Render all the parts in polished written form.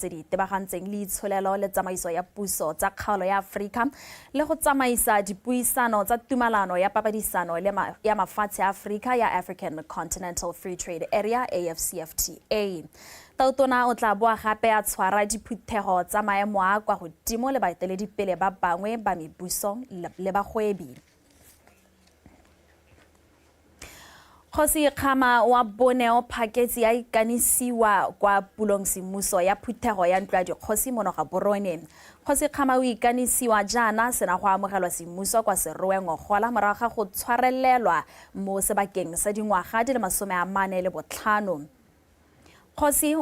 tse di tebagantseng le itsholelo le tsamaiso ya puso tsa kgaolo ya Afrika le go tsamaisa dipuisano tsa tumalano ya papadisano ya mafatshe a Afrika ya African Continental Free Trade Area AfCFTA. Tautona o tla boa gape a tshwara diphuthego tsa maemo a kwa godimo le baeteledipele ba bangwe ba mebuso le bagwebi. Kgosi Kgama wa Boneo Phaketsi ya ikanisiwa kwa pulong semmuso ya phuthego ya ntlo ya dikgosi monoga borone. Kgosi Kgama o ikanisiwa jaana sena go amogelwa semmuso kwa Serowe Ngogola morago ga go tshwarelelwa mo sebakeng sa dingwaga di le 45. Kgosi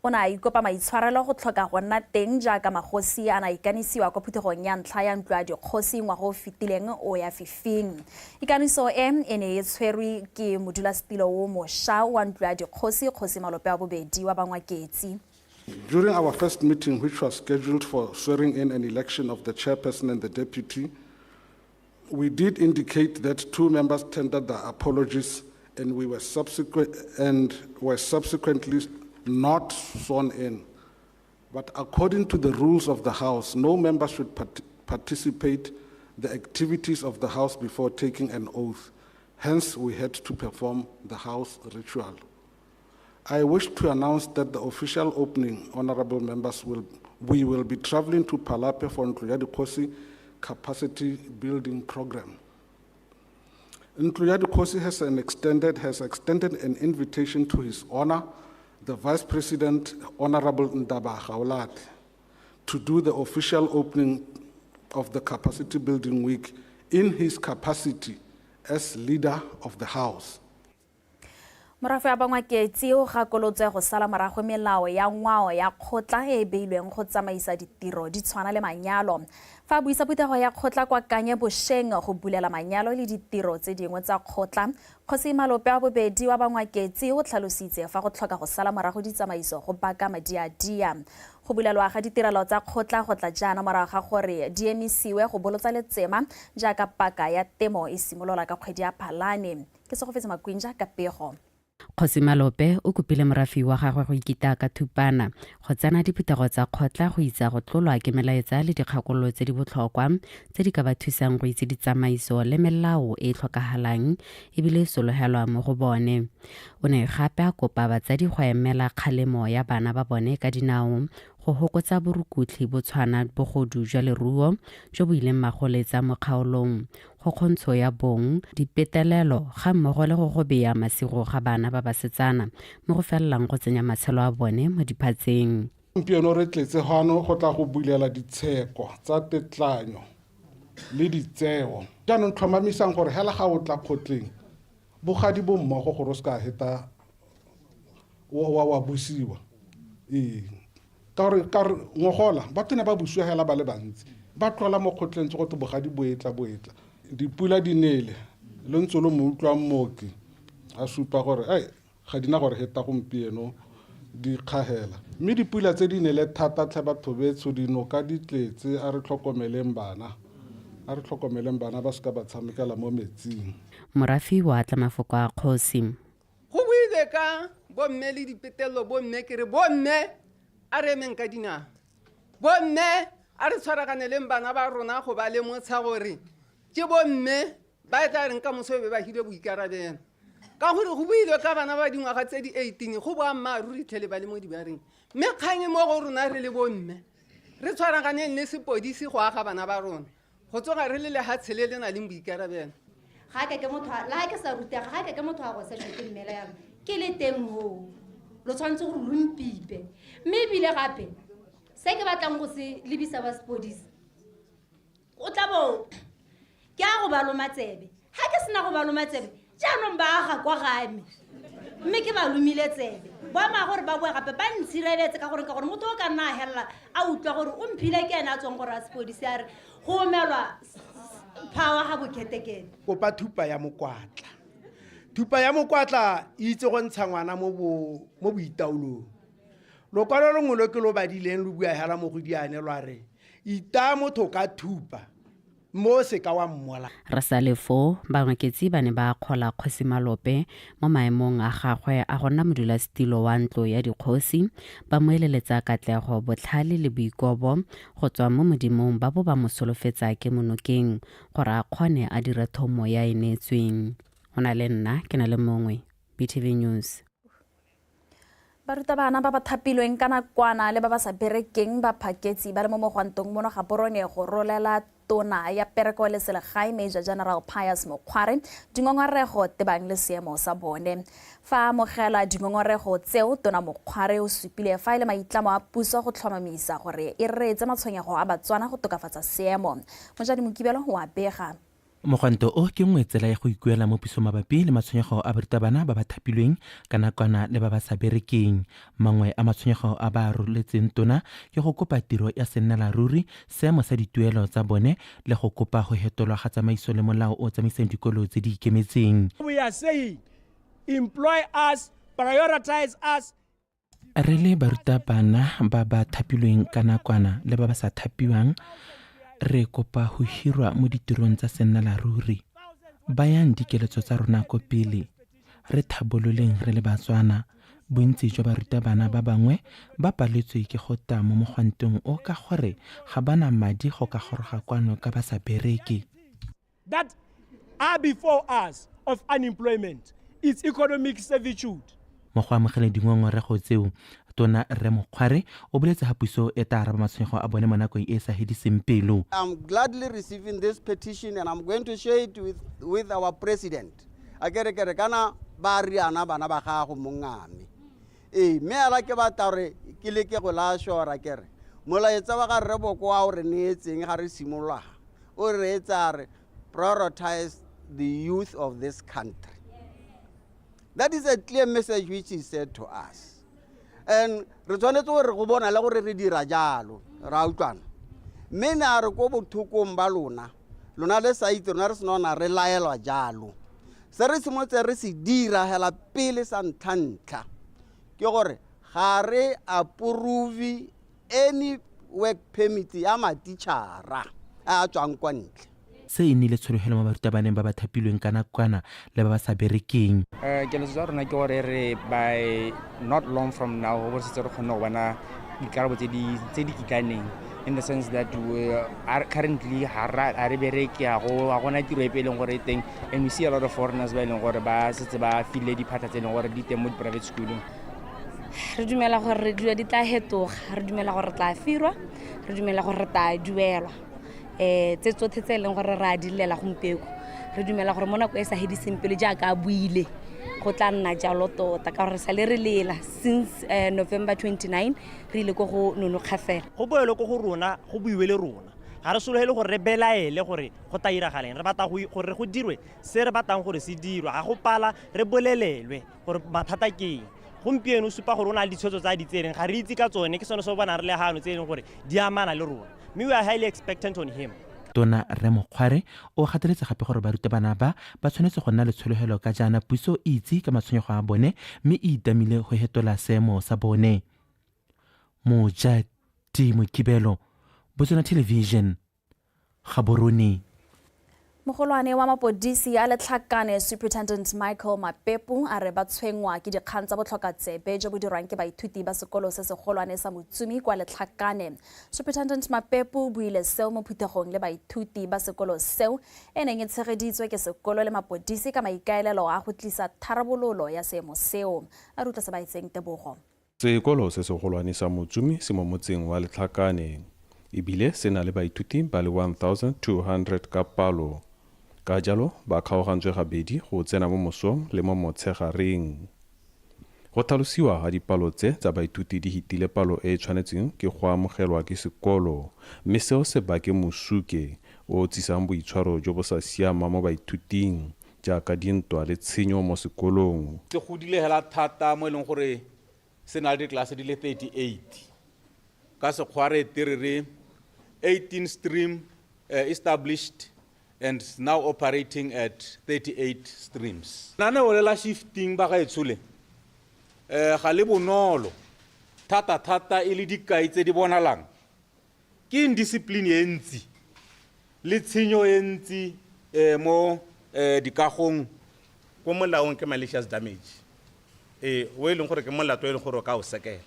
ona ikopa maitshwarelo go tlhoka go nna teng jaaka magosi ana ikanisiwa kwa phuthegong ya ntlha ya ntlo ya dikgosi ngwaga o fetileng o ya fifing. Ikaniso e ne e tshwerwe ke modulasetilo o mošwa wa ntlo ya dikgosi Kgosi Malope wa bobedi wa Bangwaketsi. During our first meeting, which was scheduled for swearing in an election of the chairperson and the deputy, we did indicate that 2 members tendered their apologies and were subsequently not sworn in. But according to the rules of the House, no member should participate the activities of the House before taking an oath. Hence, we had to perform the House ritual. I wish to announce that the official opening, honorable members, we will be traveling to Palape for Ntlo Dikgosi capacity building program. Ntlo Dikgosi has extended an invitation to His Honor, the Vice President, Honorable Ndaba Kgotla, to do the official opening of the Capacity Building Week in his capacity as leader of the House. Morafe wa Bangwaketsi o gakolotswe go sala morago melao ya ngwao ya kgotla e beilweng go tsamaisa ditiro di tshwana le manyalo. Fa buisa phuthego ya kgotla kwa Kanye Bosheng go bulela manyalo le ditiro tse dingwe tsa kgotla, Kgosi Malope wa bobedi wa Bangwaketsi o tlhalositse fa go tlhoka go sala morago ditsamaiso go baka madiadia. Go bulelwa ga ditirelo tsa kgotla go tla jaana morago ga gore di emisiwe go bolotsa letsema jaaka paka ya temo e simolola ka kgwedi ya Phalane. Ke se go fetsa Makwinja ka pego. Kgosi Malope o kopile morafi wa gagwe go ikita ka thupana go tsena diphuthego tsa kgotla go itsa go tlolwa ke melaetsa le dikgakololo tse di botlhokwa tse di ka ba thusang go itse ditsamaiso le melao e tlhokagalang ebile sologelwa mo go bone. O ne gape a kopa batsadi go emela kgalemo ya bana ba bone ka dinao go hokotsa borukutli BOTSWANA bogodu jwa leruo jo bo ileng magoletsa mo kgaolong go kgontsho ya bong dipetelelo ga mmogo le go gobeya masigo ga bana ba basetsana mo go fellang go tsenya matshelo a bone mo diphatseng. Gompieno re tletse gano go tla go bulela ditsheko tsa tetlanyo le ditseo jaanong tlhomamisang gore hela ga o tla kgotleng bogadi bo mmogo gore o ska heta wa busiwa ka re ngogola ba tena ba busiwa hela ba le bantsi ba tlola mo kgotleng tse go te bogadi boetla dipula di nele le ntse lo mo utlwa mmoki a supa gore ga dina gore heta gompieno di kgahela mme dipula tse di nele thata tlhe batho betso dinoka di tletse a re tlhokomeleng bana ba ska ba tshamekela mo metsing. Morafi wa tla mafoko a kgosi go buile ka bomme le dipetelelo bomme ke re bomme a re meng ka dina bomme a re tshwaraganeleng bana ba rona go ba le motsha gore ke bomme ba tla reng ka mosobe ba hile boikarabelo ka gore go buile ka bana ba dingwaga tse di 18 go boa mmaruri tlhele ba le mo dibareng mme kganye mo go rona re le bomme re tshwaraganeng le sepodisi go aga bana ba rona go tsoga re le lehatshele le na le boikarabelo ga ke motho la ke sa rutega ga ke motho a go se tshwete mmela ya ke le teng mo lo tshwantse go lumpipe mme bile gape se ke batlang go se lebisa ba sepodisi o tla bo ke a go ba lomatsebe ga ke sena go ba lomatsebe jaanong ba aga kwa game mme ke ba lumile tsebe ba ma gore ba boe gape ba ntshireletse ka gore motho o ka nna a helela a utlwa gore o mphile ke ena a tswang gore a sepodisi a re go omelwa phawa ga boketekene kopa thupa ya mokwatla e itse go ntsha ngwana mo boitaolong lokwalo lengwe lo ke lo badileng lo bua hela mo go diane lwa re ita motho ka thupa mo se ka wa mmola. Re sa le foo bangweketsi ba ne ba kgola Kgosi Malope mo maemong a gagwe a go nna modulasetilo wa ntlo ya dikgosi, ba mo eleletsa katlego, botlhale le boikobo go tswa mo modimong ba bo ba mo solofetsa ke monokeng gore a kgone a dire thomo ya e neetsweng. Go na le nna ke na le mongwe, BTV News. Barutabana ba ba thapilweng ka nakwana le ba ba sa berekeng ba phaketsi ba le mo mogwantong mono ga borone go rolela tona ya pereko le selegae Major General Pius Mokgware dingongorego tebang le seemo sa bone. Fa amogela dingongorego tseo tona Mokgware o supile fa ile maitlamo a puso go tlhomamisa gore e reetse matshwenyego a Batswana go tokafatsa seemo. Mojadi Mokibelo wa bega. Mogwanto o ke nngwe tsela ya go ikuela mo puso mabapi le matshwenyego a barutabana ba ba thapilweng ka nakwana le ba ba sa berekeng. Mangwe a matshwenyego a ba roletseng tona ke go kopa tiro ya sennela ruri, seemo sa dituelo tsa bone le go kopa go hetolwa ga tsamaiso le molao o tsamaisang dikolo tse di ikemetseng. We are saying employ us, prioritize us. Re le barutabana ba ba thapilweng ka nakwana le ba ba sa thapiwang, re kopa go hirwa mo ditirong tsa sennela ruri. Bayang dikeletso tsa rona ko pele. Re thabololeng re le Batswana. Bontsi jwa barutabana ba bangwe ba paletswe ke go ta mo mogwantong o ka gore ga bana madi go ka goroga kwano ka ba sa bereke. That are before us of unemployment, it's economic servitude. Mo go amogela dingongorego tseo, Tona Re Mokgware o boletse ga puso e tla araba matshwenyego a bone mo nakong e sa hediseng pelo. I'm gladly receiving this petition and I'm going to share it with our president. Akere kana ba riana bana ba gago mongame. Me ala ke batla gore ke leke go la shora kere. Molaetsa wa ga Reboko wa o re neetseng ga re simolola. O re etsa re prioritize the youth of this country. That is a clear message which is said to us. And re tshwanetse gore go bona le gore re dira jalo ra utlwana. Mme na re go bothokong ba lona le sa itse rona re senona re laelwa jalo. Se re simotse re se dira hela pele sa ntlha ke gore ga re approve any work permit ya matitšhara a tswang kwa ntle. Se e nnile tshologelo mo barutabaneng ba ba thapilweng ka nakwana le ba ba sa berekeng. Keletso tsa rona ke gore re by not long from now go setse re kgone go bona dikarabo tse di kitlaneng, in the sense that we are currently ha re bereke a gona tiro e peleng gore teng, and we see a lot of foreigners ba leng gore ba setse ba file diphata tse leng gore di teng mo di-private schoolong. Re dumela gore re dula di tla hetoga, re dumela gore re tla firwa, re dumela gore re tla duelwa. Tse tsotlhe tse leng gore re a dilela gompieko, re dumela gore mo nako e sa hediseng pele jaaka a buile go tla nna jalo tota ka gore sa le re lela since November 29 re ile go go nonoga fela. Go boelo go rona go buiwe le rona, ga re sologele gore re belaele gore go ta iragaleng, re batla gore go dirwe se re batlang gore se dirwe, ga go pala re bolelelwe gore mathata ke eng. Gompieno supa gore o na le ditshwetso tsa di tsereng ga re itse ka tsone, ke sone se bona re le gano tse leng gore di amana le rona. We are highly expectant on him. Tona Re Mokgware o gateletse gape gore barutabana ba tshwanetse go nna le tshologelo ka jaana puso e itse ka matshwenyego a bone mme e itamile go hetola seemo sa bone. Mojadi Mokibelo, BOTSWANA Television, Gaborone. Mogolwane wa mapodisi a letlhakane Superintendent Michael Mapepu a re ba tshwengwa ke dikgang tsa botlhokatsebe jo bo dirwang ke baithuti ba sekolo se segolwane sa Motsumi kwa letlhakane. Superintendent Mapepu buile seo mo phuthegong le baithuti ba sekolo seo e neng e tshegeditswe ke sekolo le mapodisi ka maikaelelo a go tlisa tharabololo ya seemo seo. A rutla se ba itseng Tebogo. Sekolo se segolwane sa Motsumi se mo motseng wa letlhakane ebile se na le baithuti ba le 1200 ka palo. Ka jalo ba kgaogantswe gabedi go tsena mo mosong le mo motshegareng. Go tlhalosiwa ga dipalo tse tsa baithuti di hitile palo e tshwanetseng ke go amogelwa ke sekolo, mme seo se bake mosuke o tsisang boitshwaro jo bo sa siama mo baithuting jaaka dintwa le tshenyo mo sekolong. Se godile hela thata mo eleng gore se na le diklase di le 38 ka sekgware terere 18 stream established and now operating at 38 streams. Nane o lela shifting ba ga etshole ga le bonolo thata e le dikai tse di bonalang ke indiscipline e ntsi le tshenyo e ntsi mo dikagong ko molaong ke malicious damage o e leng gore ke molato e leng gore o ka o sekela.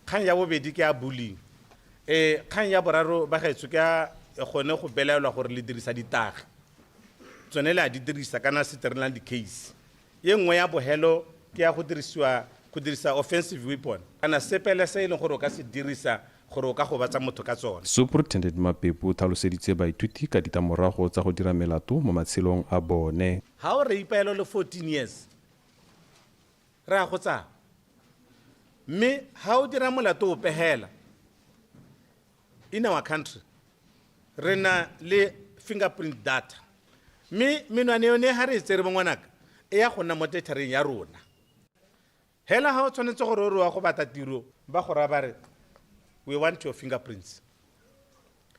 Kgang ya bobedi ke ya bullying. Kgang ya boraro ba gaetso ke ya gone go belaelwa gore le dirisa ditagi tsone le a di dirisa kana se treatment case. Ye nngwe ya bohelo ke ya go dirisa offensive weapon kana sepele se e leng gore o ka se dirisa gore o ka go batsa motho ka tsone. Superintendent Mapepu o tlhaloseditse baithuti ka ditlamorago tsa go dira melato mo matshelong a bone. Ha o re ipaelo le 14 years re a go tsa mme ha o dira molato o pehela in our country re na le fingerprint data mme menwane yone ha re tsere bongwanaka e ya gona mo tethereng ya rona. Hela ha o tshwanetse gore o re wa go batla tiro ba go ra bare we want your fingerprints.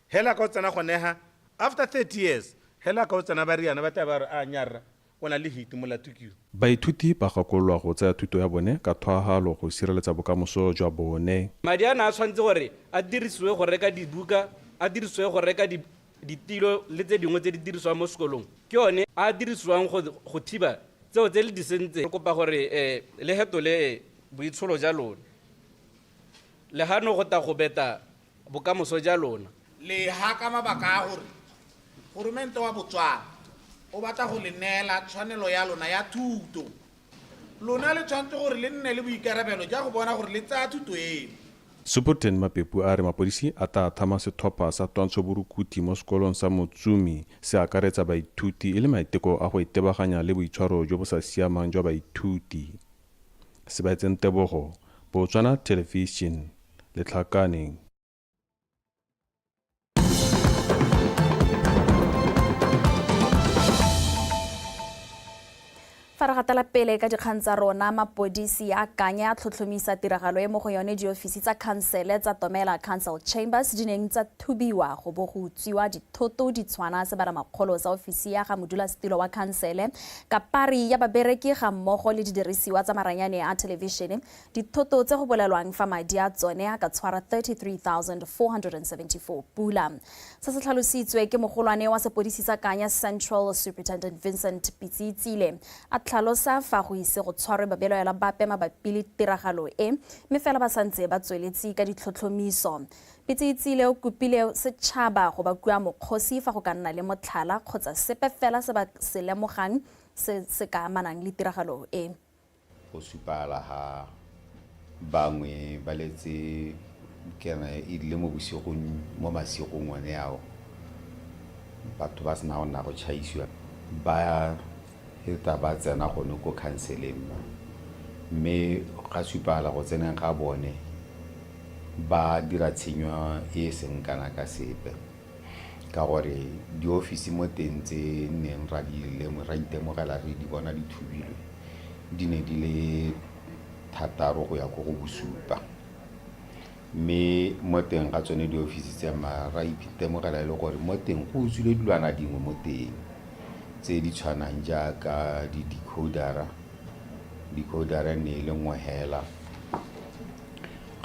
Hela ka o tsena gone ha after 30 years hela ka o tsena ba riana ba tla ba re a nyarra ona le hit molato ke. Baithuti ba gakolwa go tsaya thuto ya bone ka thwahalo go sireletsa bokamoso jwa bone. Madi a tshwanetse gore a dirisiwe go reka dibuka, a dirisiwe go reka ditilo le tse dingwe tse di dirisiwang mo sekolong ke yone a dirisiwang go thiba tseo tse le di sentse. Re kopa gore le hetole boitsholo ja lona le hano go ta go beta bokamoso ja lona. Le ha ka mabaka a gore goromente wa Botswana o batla go le neela tshwanelo ya lona ya thuto. Lona le tshwanetse gore le nne le boikarabelo ja go bona gore le tsaya thuto eno. Superintendent Mapepu a re mapodisi a tla thama sethopa sa twantsho borukuti mo sekolong sa Motsumi se akaretsa baithuti e le maiteko a go itebaganya le boitshwaro jo bo sa siamang jwa baithuti. Sebaetseng Tebogo, Botswana Television, Letlhakaneng. Fa re gatela pele ka dikgang tsa rona, mapodisi a akanya a tlhotlhomisa tiragalo e mo go yone diofisi tsa khansele tsa Tomela Council Chambers di neng tsa thubiwa go bo go utswiwa dithoto ditshwana sebaramakgolo sa ofisi ya ga modulasetilo wa khansele ka pari ya babereki ga mmogo le didirisiwa tsa maranyane a television. Dithoto tse go bolelwang fa madi a tsone a ka tshwara 33,474 pula. Se se tlhalositswe ke mogolwane wa sepodisi sa Kanya Central Superintendent Vincent Pitsitsile a tlhalosa fa go ise go tshwarwe babelaela bape mabapi le tiragalo e mme fela ba santse ba tsweletse ka ditlhotlhomiso. Pitsitsile o kopile setšhaba go ba kua mokgosi fa go ka nna le motlhala kgotsa sepe fela se ba se lemogang se ka amanang le tiragalo e. Go supala ha bangwe ba letse kena e le mo bosigong mo masigong one yao batho ba sena go tšhaisiwa ba eta ba tsena gone ko counseling mme ga supala go tseneng ga bone ba dira tshenyo e seng kana ka sepe ka gore di ofisi mo teng tse neng ra itemogela re di bona di thubilwe di ne di le thataro go ya go bosupa mme mo teng ga tsone di ofisi tse ra itemogela le gore mo teng go utswile dilwana dingwe mo teng tse di tshwanang jaaka di decodera ne le ngwe hela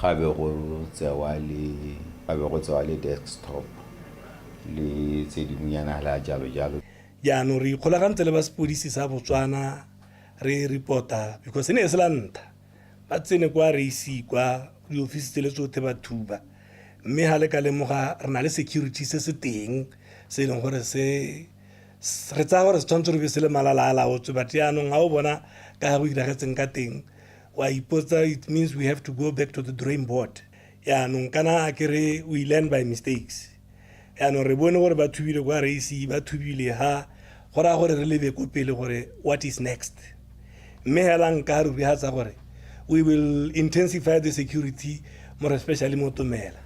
gabe go tsewa le desktop le tse dingwenyana la jalo. Jaanong re ikgolagantse le ba sepodisi sa Botswana re reporta because ne se la nta ba tsene kwa re isi kwa di ofisi tse le tsote ba thuba mme ha le ka lemoga re na le security se se teng se leng gore re tsa gore se tshwanetse re be se le malala a laotswe but yaanong ga o bona ka go iragetseng ka teng wa ipotsa it means we have to go back to the drawing board. Yaanong kana a kere we learn by mistakes. Yaanong re bone gore ba thubile kwa re isi ba thubile ha gora gore re lebe ko pele gore what is next. Mme hela nka re hatsa gore we will intensify the security more especially mo Tomela.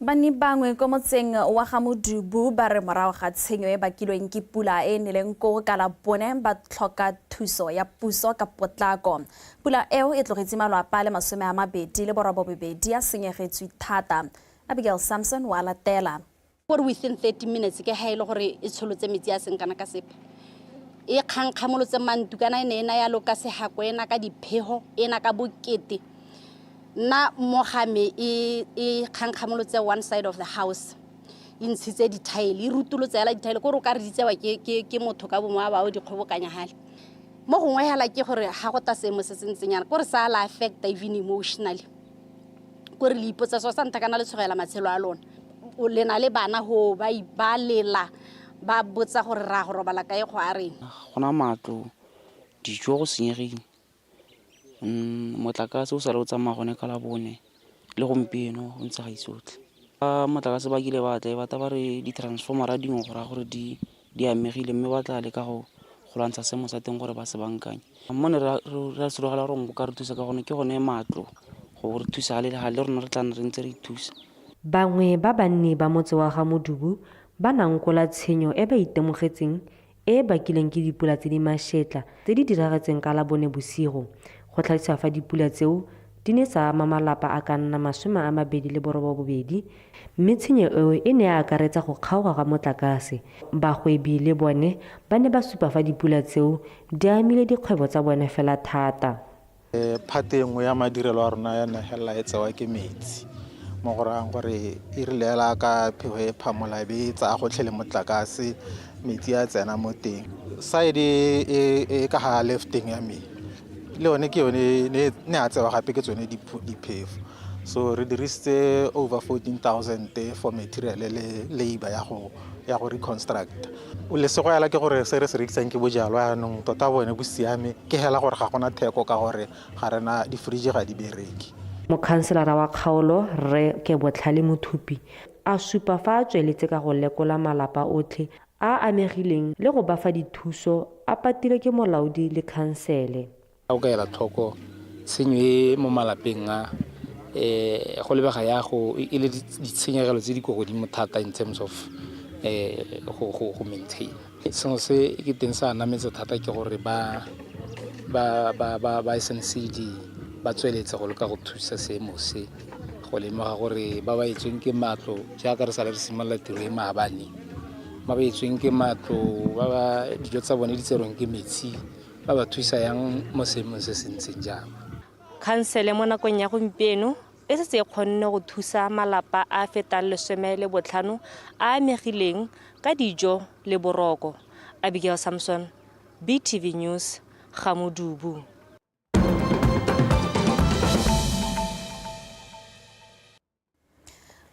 Bani bangwe ko motseng wa ga Modubu ba re morago ga tshenyo e bakilweng ke pula e neleng ko ka la bone ba tlhoka thuso ya puso ka potlako. Pula eo e tlogetse malapa le 20 le borobobedi a senyegetswe thata. Abigail Samson wa latela. For within 30 minutes ke haelo gore e tsholotse metsi a seng kana ka sepe. E kgangkgamolotse mantukana ene ena ya loka sehako ena ka dipheho ena ka bokete. Na mogame e kgangkgamolotse one side of the house e ntshitse dithaele e rutolotse hela dithaele ko re ka re ditsewa ke motho ka bomo ba o di kgobokanya hale mo gongwe hela ke gore ha go ta seemo se sentsenyana ko re sa la affect even emotionally ko re le ipotsa so sa ntakana le tshogela matshelo a lona o lena le bana ho ba lela ba botsa gore ra go robala kae go a reng gona matlo dijo go senyegile motlakase o sa le o tsamaya gone ka la bone le gompieno o ntse ga isotle motlakase ba kile ba tla ba re di-transformera dingwe go raya gore di amegile mme ba tla le ka go lwantsha seemo sa teng gore ba se bankanye mmone re sologela gore go ka re thusa ka gone ke gone matlo go re thusa le rona re tla re ntse re ithusa bangwe ba banne ba motse wa ga Modubu ba nangkola tshenyo e ba itemogetseng e bakileng ke dipula tse di mašetla tse di diragetseng ka la bone bosigo go tlhagisa fa dipula tseo di ne tsa ama malapa a ka nna 28 mme tshenyo eo e ne a akaretsa go kgaoga ga motlakase bagwebi le bone ba ne ba supa fa dipula tseo di amile dikgwebo tsa bone fela thata phate nngwe ya madirelo a rona ya nagela e tsewa ke metsi mo go rayang gore e re lela ka phego e phamola be tsa go tlhele motlakase metsi a tsena mo teng side e ka ha lefting ya me le yone ke yone ne a tsewa gape ke tsone diphefo so re dirisitse over 14,000 for material le labor ya go reconstruct o lesego yala ke gore se re se rekisang ke bojalwa yanong tota bone bo siame ke hela gore ga gona theko ka gore ga rena di-fridge ga di bereki mokhanselara wa kgaolo re ke botlhale mothupi a supa fa a tsweletse ka go lekola malapa otlhe a amegileng le go bafa dithuso a patile ke molaodi le khansele o ka ela tlhoko tshenyo e mo malapeng a go lebega ya go e le ditshenyegelo tse di go godimo thata in terms of go maintain sengwe se ke teng sa nametse thata ke gore ba SNCD ba tsweletse go leka go thusa seemo se go lemoga gore ba etsweng ke matlo jaaka re sa le re simolola tiro e maabane ba etsweng ke matlo dijo tsa bone di tserweng ke metsi ba thusa yang mo seemong se sentseng jang khansele mo nakong ya gompieno e setse e kgonne go thusa malapa a fetang 15 a amegileng ka dijo le boroko Abigail Samson BTV News ga Modubu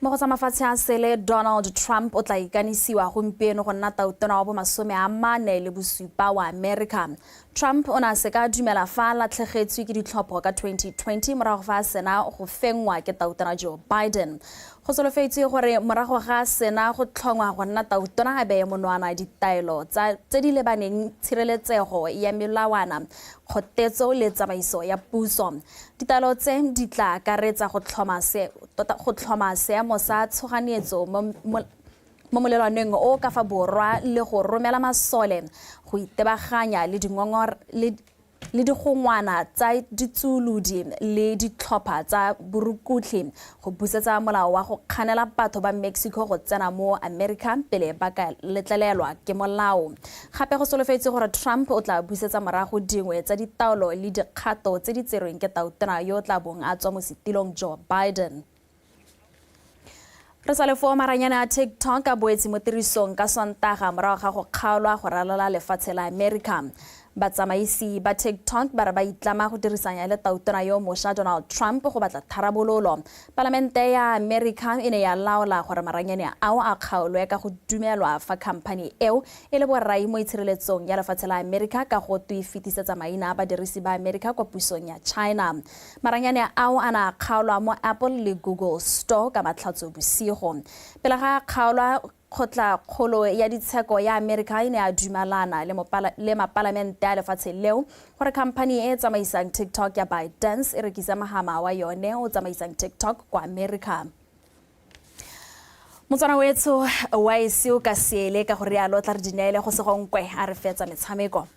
mo go tsa mafatshe a sele Donald Trump o tla ikanisiwa gompieno go nna tautona wa bo 47 wa America. Trump o na se ka dumela fa latlhegetswe ke ditlhopho ka 2020 morago fa sena go fengwa ke tautona Joe Biden. Go solofetswe gore morago ga sena go tlhongwa go nna tautona a beye monwana ditaelo tse di lebaneng tshireletsego ya melawana kgotetso le tsamaiso ya puso. Ditaelo tse di tla akaretsa go tlhoma seemo sa tshoganyetso mo molelwaneng o ka fa borwa le go romela masole go itebaganya le digongwana tsa ditsuludi le ditlhopha tsa borukutli go busetsa molao wa go kganela batho ba Mexico go tsena mo America pele ba ka letlelelwa ke molao. Gape go solofetse gore Trump o tla busetsa morago dingwe tsa ditaolo le dikgato tse di tserweng ke tautona yo tla bong a tswa mo setilong Joe Biden. Re sa le fo maranyana a TikTok a boetse mo tirisong ka Sontaga morago ga go kgaolwa go ralala lefatshe la America. Batsamaisi ba TikTok ba re ba itlama go dirisanya le tautona yo mošwa Donald Trump go batla tharabololo. Palamente ya America e ne ya laola gore maranyane ao a kgaolwe ka go dumelwa fa khamphane eo e le borai mo itshireletsong ya lefatshe la America ka go fetisetsa maina a badirisi ba America kwa pusong ya China. Maranyane ao a na kgaolwa mo Apple le Google Store ka matlhatso bosigo. Pele ga kgaolwa Kgotla kgolo ya ditsheko ya America e ne a dumelana le mapalamente a lefatshe leo gore khamphane e tsamaisang TikTok ya ByteDance e rekisa mahama wa yone o tsamaisang TikTok kwa America. Motswana wetso wa ise o ka seele ka gore a lotla re dinele go se gonkwe a re fetsa metshameko.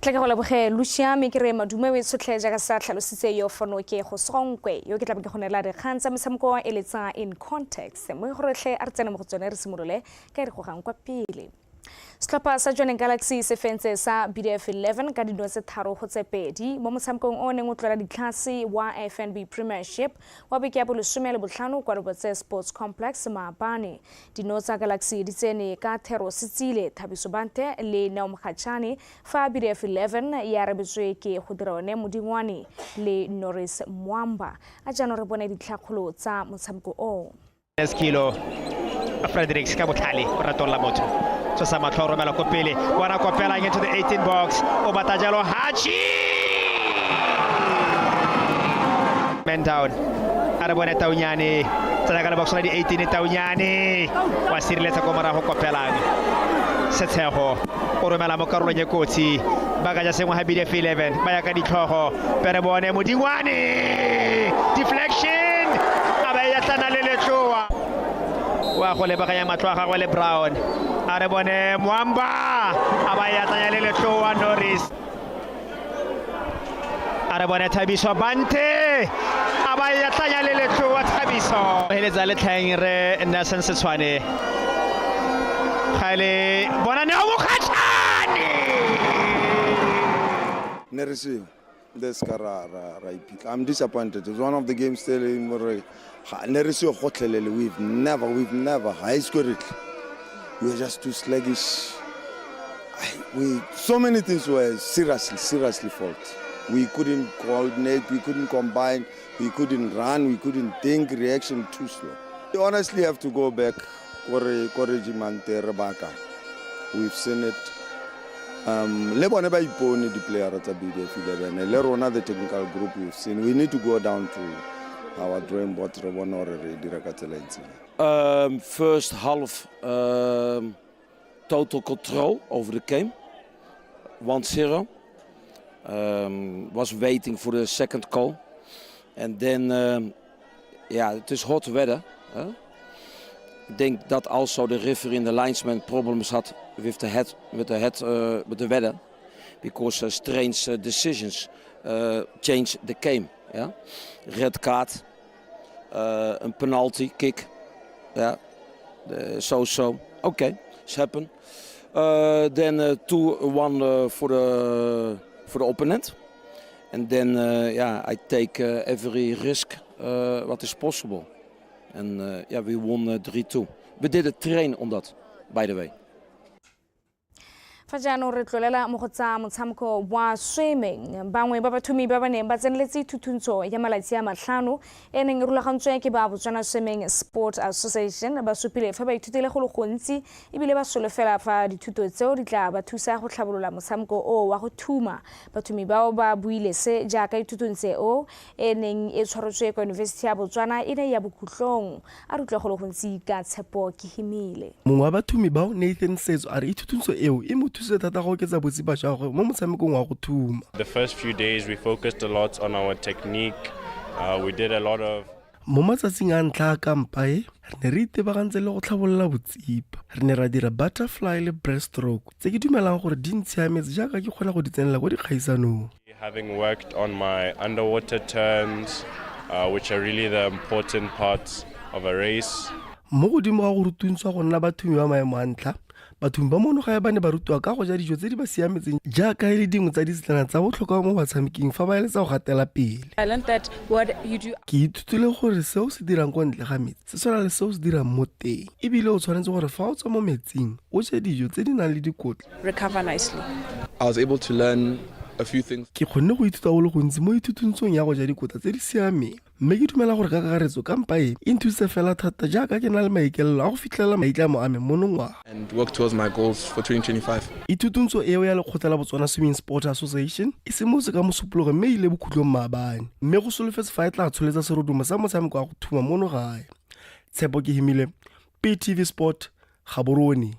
tla ke go leboge Lucia me ke re madume we tshotlhe jaaka sa tlhalositse yo fono ke go sonkwe yo ke tla ke gonela re kgantsa mosamko e letsa in context mo go retlhe a re tsena mo go tsone re simolole ka re go gang kwa pele. Setlhopha sa Joining Galaxy se fentse sa BDF 11 ka dino tse 3 go tse 2 mo motshamekong o neng o tlola ditlhase wa FNB Premiership wa beke ya bolesome botlhano kwa Robotse Sports Complex Maabane. Dino tsa Galaxy di tsene ka Thero Setsile, Thabiso Bante le Neo Mkhatshane fa BDF 11 ya rebetswe ke go dira one Modingwane le Norris Mwamba. A jano re bone ditlhakgolo tsa motshameko o. Kilo Fredericks ka botlhale o ratolla motho so sa matlho romela ko pele wana kopela into the 18 box o batajalo Hachi man down ara bona Taunyane tsana ka box la di 18 Taunyane wa sireletsa ko mara go kopelang Sethego o romela mo karolo nye kotsi ba ka ja sengwa ha BDF 11 ba ya ka ditlhogo pere bone Modingwane deflection aba ya tsana le letloa wa go le baganya matlo a gagwe le Brown a re bone Mwamba a ba ya tsaya le letlo wa Norris a re bone Thabiso Bante a ba ya tsaya le letlo wa Thabiso heletsa le tlhang re Nelson Setswane khale bona ne o Mokhatshane Nerisi Deskara ipitla. I'm disappointed. It's one of the games still in Moray. Nerisi Kgotla we've never high scored it. We were just too sluggish. So many things were seriously fault. We couldn't coordinate, we couldn't combine, we couldn't run, we couldn't think, reaction too slow. We honestly have to go back. We've seen it. Le bone ba ipone di player tsa BDF 11 le rona the technical group we've seen. We need to go down to our drawing board re bona hore re dira ka tsela ntse. First half total control over the game, 1-0. Was waiting for the second goal, and then it is hot weather. Ik denk dat also the referee in the linesman problems had with the weather, because strange decisions changed the game. Yeah? Red card, een penalty kick. Yeah, so. Okay, it's happened. Then 2-1 for the opponent, and then I take every risk what is possible, and we won 3-2. We didn't train on that, by the way. Fajano re tlolela mo go tsa motshameko wa swimming bangwe ba bathumi ba bane ba tseneletse thutuntsho ya malatsi a matlhano e neng e rulagantswe ke ba BOTSWANA Swimming Sport Association ba supile fa ba ithutele go le gontsi ebile ba solofela fa dithuto tseo di tla ba thusa go tlhabolola motshameko o wa go thuma bathumi bao ba buile se jaaka ithutontse o e neng e tshwaretswe kwa University ya BOTSWANA e ne ya bokhutlong a rutlwa go le gontsi ka tshepo ke himile mongwe wa bathumi bao Nathan Setso a re ithutontso eo e mo The first few days we focused a lot on our technique. We did a lot of mo matsatsing a ntlha ka mpae re ne re itebagantse le go tlhabolola botsipa re ne ra dira butterfly le breaststroke tse ke dumelang gore di ntshiametse jaaka ke kgona go di tsenela go dikgaisanong. Having worked on my underwater turns, which are really the important parts of a race. Mo godimo ga go rutuntswa go nna bathumi ba maemo a ntlha bathumi ba mono ga ba ne ba rutwa ka go ja dijo tse di ba siametseng jaaka e le dingwe tsa ditlana tsa botlhokwa mo batshameking fa ba eletsa go gatela pele. I learned that what you do. Ke ithutile gore seo se dirang kwa ntle ga metsi se tshwana le seo se dirang mo teng ebile o tshwanetse gore fa o tswa mo metsing o je dijo tse di nang le dikotla. Recover nicely. I was able to learn a few things. Ke kgonne go ithuta go le gontsi mo ithutong ya go ja dikotla tse di siameng mme ke dumela gore ka kakaretso ka mpa e nthuse fela thata jaaka ke na le maikelo a go fitlhela maitlamo a me mo nongwaga and work towards my goals for 2025. Ithutong eo ya Lekgotla la BOTSWANA Swimming Sport Association e simolotse ka Mosupologo mme ile bokhutlong Maabane mme go solofetse fa e tla tsholetsa serodumo sa motshameko wa go thuma mono gae. Tshepo ke himile PTV Sport Gaborone.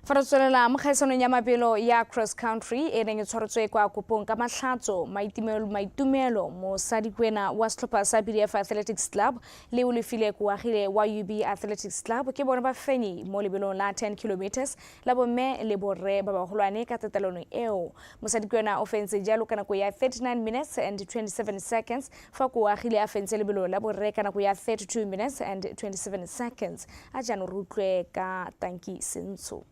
Fa re tswelela mo kgaisanong ya mabelo ya cross country e neng e tshwaretswe kwa kopong ka mahlatso maitumelo mosadikwena wa setlhopha sa BDF Athletics Club le o lefile kuagile wa UB Athletics Club ke bone ba fenyi mo lebelong la 10 kilometers la bomme le borre ba bagolwane ka tetelano eo. Mosadikwena o fentse jalo ka nako ya 39 minutes and 27 seconds fa kuagile a fentse lebelo la borre ka nako ya 32 minutes and 27 seconds a jano rutlwe ka tanki sentsho.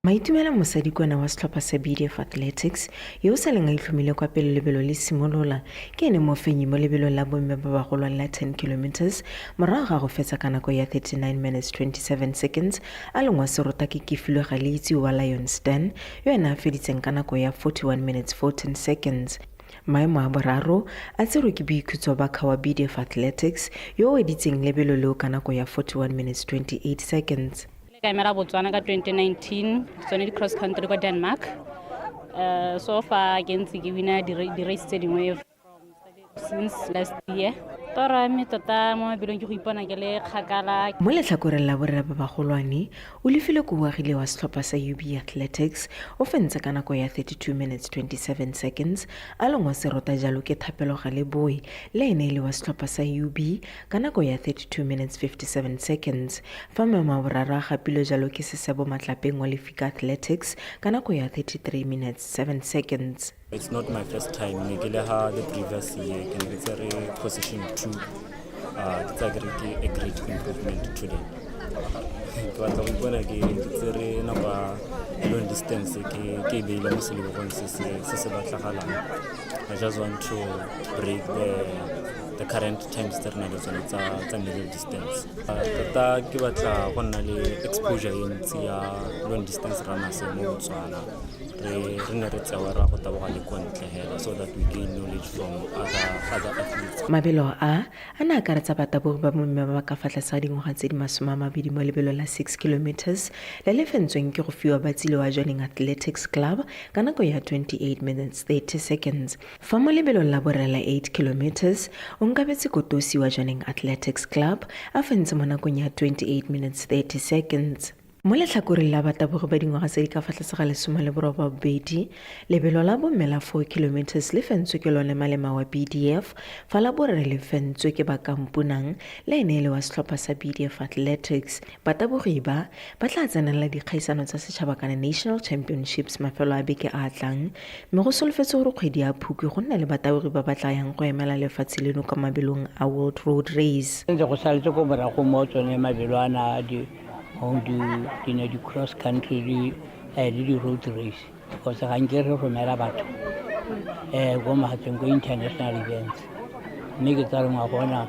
Maitumela mosadikwana wa setlhopha sa BDF Athletics yo sa leng a itlhomile kwa pele lebelo le simolola ke ene mo fenyi mo lebelo la bomme ba bagolwane la 10 kilometers morago ga go fetsa ka nako ya 39 minutes 27 seconds a lengwa serota ke kefilwe ga le itse wa Lions Den yo ena a feditseng ka nako ya 41 minutes 14 seconds. Maemo a boraro a tserwe ke boikhutso ba kha wa BDF Athletics yo o editseng lebelo leo ka nako ya 41 minutes 28 seconds. Ka emela Botswana ka 2019 tsone di cross country kwa Denmark. So far ke ntse ke wina di race tse dingwe since last year. Tora me tota mo mabilong ke go ipona ke le kgakala. Mo letlhakoreng la borre ba bagolwane o lefile kuagile wa setlhopha sa UB Athletics o fentse ka nako ya 32 minutes 27 seconds a lengwa serota jalo ke thapelo ga le boe le ene le wa setlhopha sa UB ka nako ya 32 minutes 57 seconds fa maemo a boraro a gapile jalo ke Sesebo Matlapeng wa Lefika Athletics ka nako ya 33 minutes 7 seconds. It's not my first time. The previous year, it's a position 2. It's a great improvement today. But I'm going to long distance. I just want to break the current times that it's a middle distance. Exposure in long distance runners in BOTSWANA. So that we gain knowledge from other athletes. Mabelo a ana akaretsa batabogi ba bomme ba ka fa tlase ga dingwaga tse di 20 mo lebelo la 6 kilometers le le fentsweng ke go fiwa batsile wa Joining Athletics Club ka nako ya 28 minutes 30 seconds. Fa mo lebelo la borre la 8 kilometers o nkabetse Kotosi wa Joining Athletics Club a fentse mo nakong ya 28 minutes 30 seconds. Mo letlhakoreng la batabogi ba dingwaga tse di ka fa tlase ga 12 lebelo la bomme la 4 kilometers le fentswe ke lone malema wa BDF fa la borre le fentswe ke Bakampunang le ene le wa setlhopha sa BDF Athletics. Batabogi ba tla tsenela dikgaisano tsa setšhaba kana National Championships mafelo a beke a tlang mme go solofetse gore kgwedi ya Phukwi go nna le batabogi ba tla yang go emela lefatshe leno ka mabelong a World Road Race. Go saletse go morago mo tsone mabelo ana on the cross country the road race because I get romela batho go mahatseng go international events mme ke tsare mo bona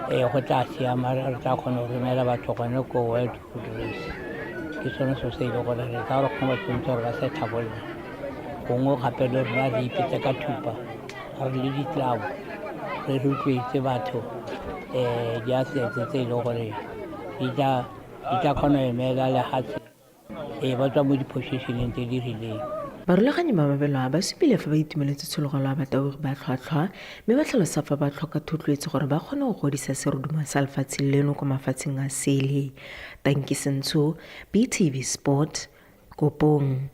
go tla siama re tla khona go romela batho gone go world road race ke sone so se ile go re ka re khoma tsentse re ba se thabolla go ngo gape le rena re ipetse ka thupa re le di club re rutlwetse batho di assets tse ile gore ita khona emela le hatsi ba tswa mo di-positioneng tse di rileng. Barulaganyi ba mabelo a ba supile fa ba itumeletse tshologelo ya batabogi ba tlhwatlhwa mme ba tlhalosa fa ba tlhoka thotloetso gore ba kgone go godisa seroduma sa lefatshe leno ko mafatsheng a sele. Tanki Sentsho, BTV Sport, Kopong.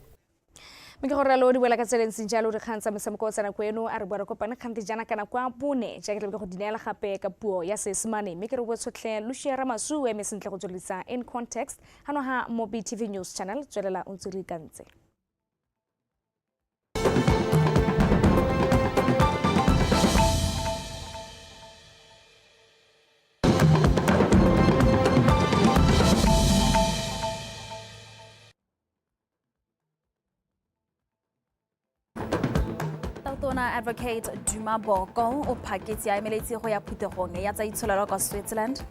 Mme ke gore lo di boela ka tseleng senjalo re kgantsa mosamoko tsana kweno a re bua re kopana kgante jana kana kwa bone ja ke tla go dinela gape ka puo ya Seesimane mme ke re botshotlhe Lucia Masu eme sentle go tswelisa in context hano ha mo BTV News Channel tswelela o ntse re kantse. Advocate Duma Boko o phaketse ya emeletse go ya phuthegong ya tsa itsholelo kwa Switzerland.